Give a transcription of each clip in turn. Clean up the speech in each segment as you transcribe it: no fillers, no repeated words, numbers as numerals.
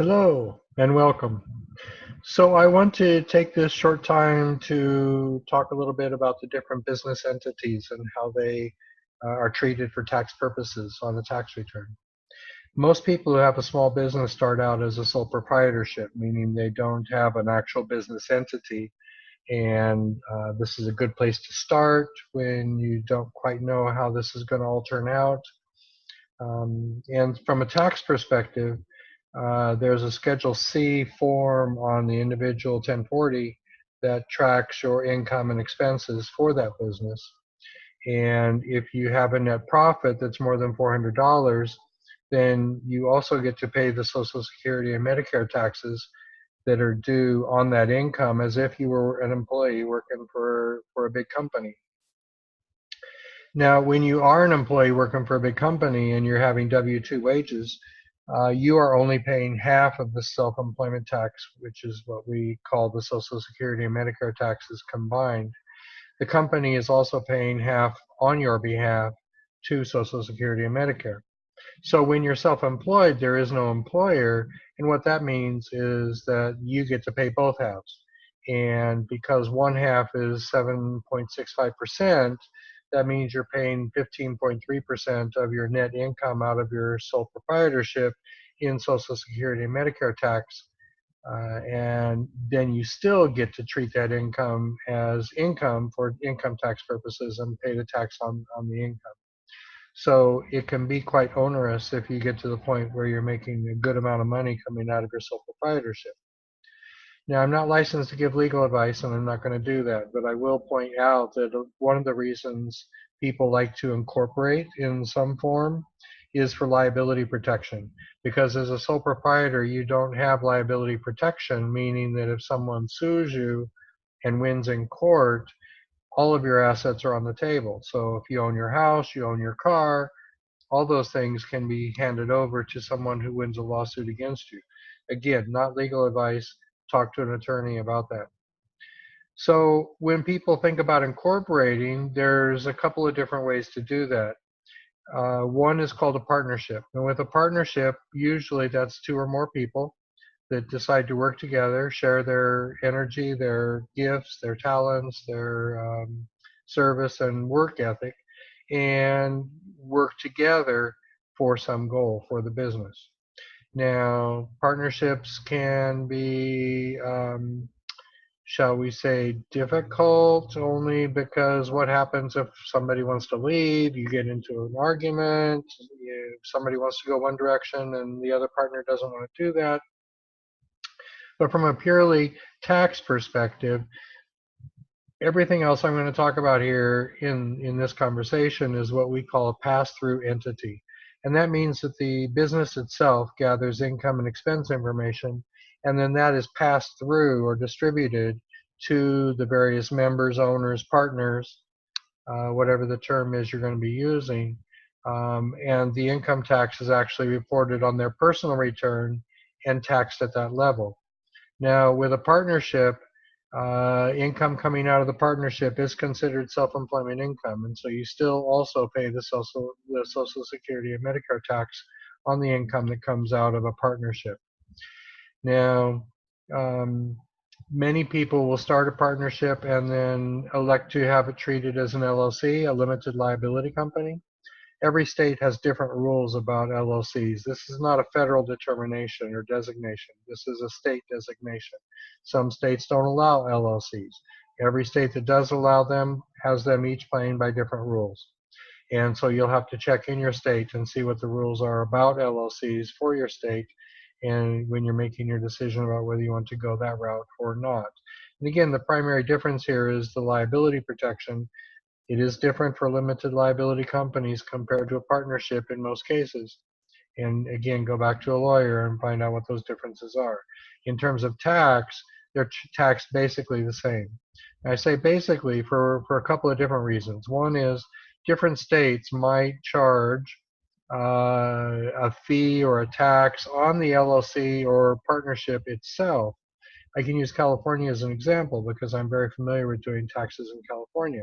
Hello and welcome. So I want to take this short time to talk a little bit about the different business entities and how they are treated for tax purposes on the tax return. Most people who have a small business start out as a sole proprietorship, meaning they don't have an actual business entity. And this is a good place to start when you don't quite know how this is going to all turn out. And from a tax perspective, there's a Schedule C form on the individual 1040 that tracks your income and expenses for that business. And if you have a net profit that's more than $400, then you also get to pay the Social Security and Medicare taxes that are due on that income as if you were an employee working for a big company. Now, when you are an employee working for a big company and you're having W-2 wages, you are only paying half of the self-employment tax, which is what we call the Social Security and Medicare taxes combined. The company is also paying half on your behalf to Social Security and Medicare. So when you're self-employed, there is no employer, and what that means is that you get to pay both halves. And because one half is 7.65%, that means you're paying 15.3% of your net income out of your sole proprietorship in Social Security and Medicare tax. And then you still get to treat that income as income for income tax purposes and pay the tax on the income. So it can be quite onerous if you get to the point where you're making a good amount of money coming out of your sole proprietorship. Now, I'm not licensed to give legal advice, and I'm not going to do that, but I will point out that one of the reasons people like to incorporate in some form is for liability protection. Because as a sole proprietor, you don't have liability protection, meaning that if someone sues you and wins in court, all of your assets are on the table. So if you own your house, you own your car, all those things can be handed over to someone who wins a lawsuit against you. Again, not legal advice. Talk to an attorney about that. So when people think about incorporating, there's a couple of different ways to do that. One is called a partnership. And with a partnership, usually that's two or more people that decide to work together, share their energy, their gifts, their talents, their service and work ethic, and work together for some goal for the business. Now, partnerships can be, shall we say, difficult only because what happens if somebody wants to leave, you get into an argument, if somebody wants to go one direction and the other partner doesn't want to do that. But from a purely tax perspective, everything else I'm going to talk about here in this conversation is what we call a pass-through entity. And that means that the business itself gathers income and expense information, and then that is passed through or distributed to the various members, owners, partners, whatever the term is you're going to be using. And the income tax is actually reported on their personal return and taxed at that level. Now, with a partnership, income coming out of the partnership is considered self-employment income, and so you still also pay the Social Security and Medicare tax on the income that comes out of a partnership. Now, many people will start a partnership and then elect to have it treated as an LLC, a limited liability company. Every state has different rules about LLCs. This is not a federal determination or designation. This is a state designation. Some states don't allow LLCs. Every state that does allow them has them each playing by different rules. And so you'll have to check in your state and see what the rules are about LLCs for your state, and when you're making your decision about whether you want to go that route or not. And again, the primary difference here is the liability protection. It is different for limited liability companies compared to a partnership in most cases. And again, go back to a lawyer and find out what those differences are. In terms of tax, they're taxed basically the same. And I say basically for a couple of different reasons. One is different states might charge a fee or a tax on the LLC or partnership itself. I can use California as an example because I'm very familiar with doing taxes in California.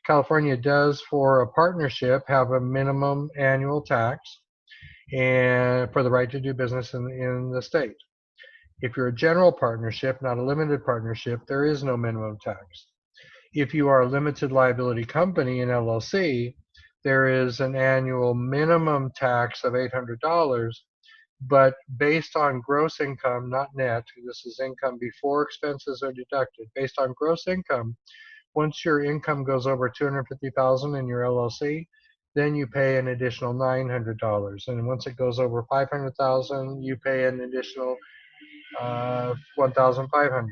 California does, for a partnership, have a minimum annual tax, and for the right to do business in the state. If you're a general partnership, not a limited partnership, there is no minimum tax. If you are a limited liability company, an LLC, there is an annual minimum tax of $800, but based on gross income, not net, this is income before expenses are deducted, based on gross income, once your income goes over $250,000 in your LLC, then you pay an additional $900. And once it goes over $500,000, you pay an additional $1,500.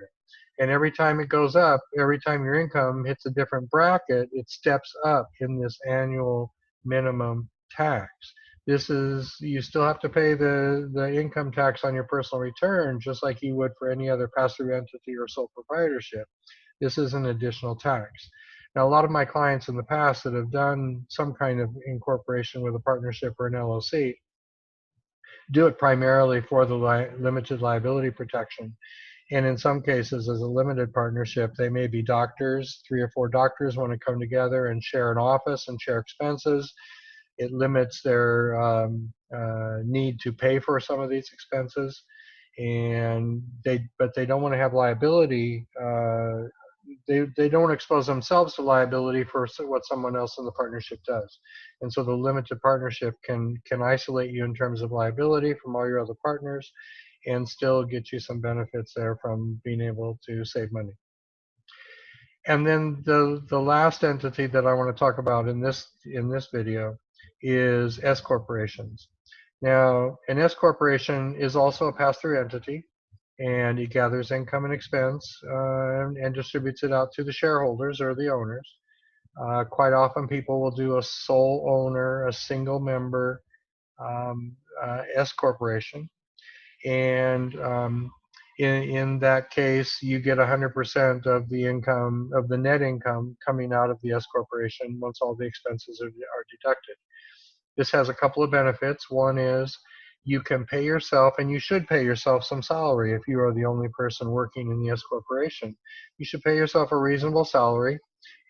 And every time it goes up, every time your income hits a different bracket, it steps up in this annual minimum tax. This is, you still have to pay the income tax on your personal return, just like you would for any other pass-through entity or sole proprietorship. This is an additional tax. Now, a lot of my clients in the past that have done some kind of incorporation with a partnership or an LLC do it primarily for the limited liability protection. And in some cases, as a limited partnership, they may be doctors, 3 or 4 doctors want to come together and share an office and share expenses. It limits their need to pay for some of these expenses, and but they don't want to have liability. They don't expose themselves to liability for what someone else in the partnership does. And so the limited partnership can isolate you in terms of liability from all your other partners and still get you some benefits there from being able to save money. And then the last entity that I want to talk about in this video is S corporations. Now, an S corporation is also a pass-through entity, and it gathers income and expense and distributes it out to the shareholders or the owners. Quite often people will do a sole owner, a single member S corporation. And in that case, you get 100% of the income, of the net income coming out of the S corporation once all the expenses are deducted. This has a couple of benefits. One is you can pay yourself, and you should pay yourself some salary if you are the only person working in the S corporation. You should pay yourself a reasonable salary,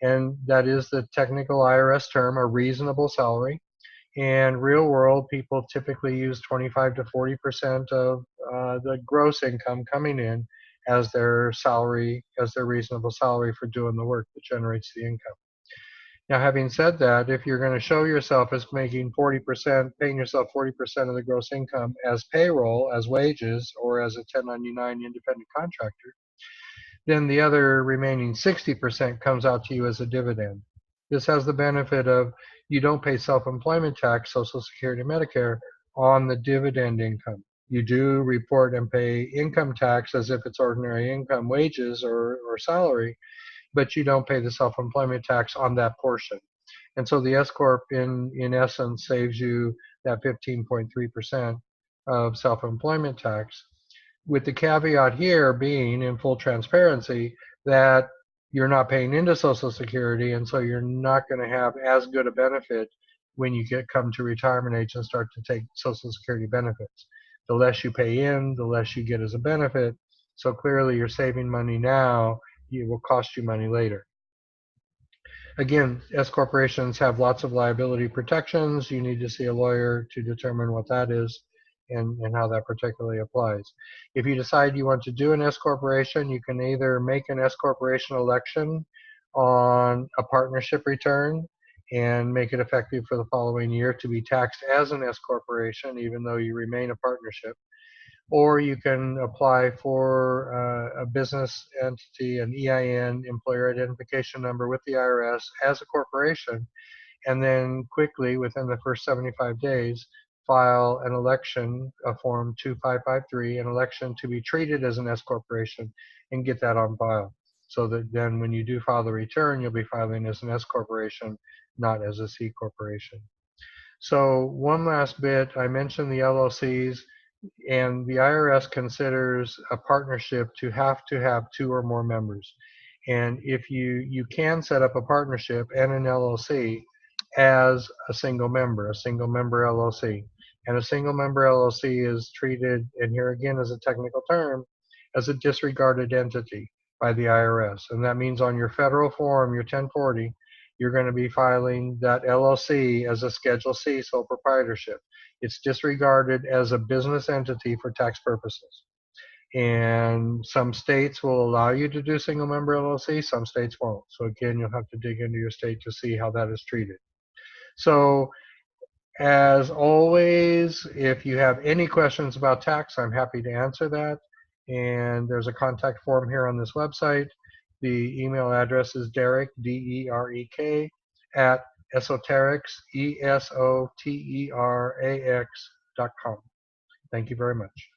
and that is the technical IRS term, a reasonable salary. And real world, people typically use 25 to 40% of the gross income coming in as their salary, as their reasonable salary for doing the work that generates the income. Now, having said that, if you're going to show yourself as making 40%, paying yourself 40% of the gross income as payroll, as wages, or as a 1099 independent contractor, then the other remaining 60% comes out to you as a dividend. This has the benefit of you don't pay self-employment tax, Social Security, Medicare on the dividend income. You do report and pay income tax as if it's ordinary income, wages or salary, but you don't pay the self-employment tax on that portion. And so the S Corp in essence saves you that 15.3% of self-employment tax, with the caveat here being, in full transparency, that you're not paying into Social Security, and so you're not going to have as good a benefit when you come to retirement age and start to take Social Security benefits. The less you pay in, the less you get as a benefit. So clearly you're saving money now, it will cost you money later. Again, S corporations have lots of liability protections. You need to see a lawyer to determine what that is and how that particularly applies. If you decide you want to do an S corporation, you can either make an S corporation election on a partnership return and make it effective for the following year to be taxed as an S corporation, even though you remain a partnership. Or you can apply for a business entity, an EIN, employer identification number with the IRS as a corporation, and then quickly, within the first 75 days, file an election, a Form 2553, an election to be treated as an S corporation, and get that on file. So that then when you do file the return, you'll be filing as an S corporation, not as a C corporation. So one last bit, I mentioned the LLCs, and the IRS considers a partnership to have 2 or more members. And if you can set up a partnership and an LLC as a single member LLC. And a single member LLC is treated, and here again is a technical term, as a disregarded entity by the IRS. And that means on your federal form, your 1040, you're going to be filing that LLC as a Schedule C, sole proprietorship. It's disregarded as a business entity for tax purposes. And some states will allow you to do single member LLC, some states won't. So again, you'll have to dig into your state to see how that is treated. So as always, if you have any questions about tax, I'm happy to answer that. And there's a contact form here on this website. The email address is Derek, D-E-R-E-K, at esoterics, E-S-O-T-E-R-A-X.com. Thank you very much.